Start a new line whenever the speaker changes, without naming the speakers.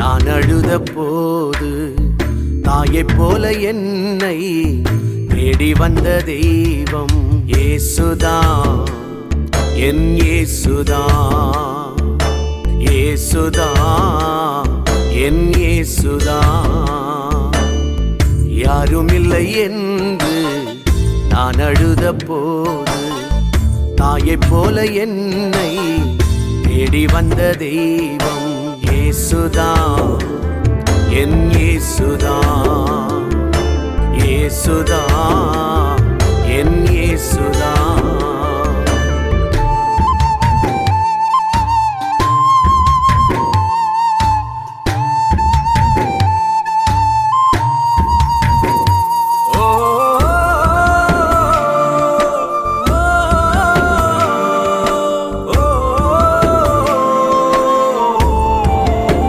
நான் அழுத போது தாயைப் போல என்னை தேடி வந்த தெய்வம் இயேசுதான், என் இயேசுதான், இயேசுதான், என் இயேசுதான். யாருமில்லை என்று நான் அழுத போது தாயைப் போல என்னை தேடி வந்த தெய்வம் இயேசுதான், என் இயேசுதான், இயேசுதான், என் இயேசுதான்.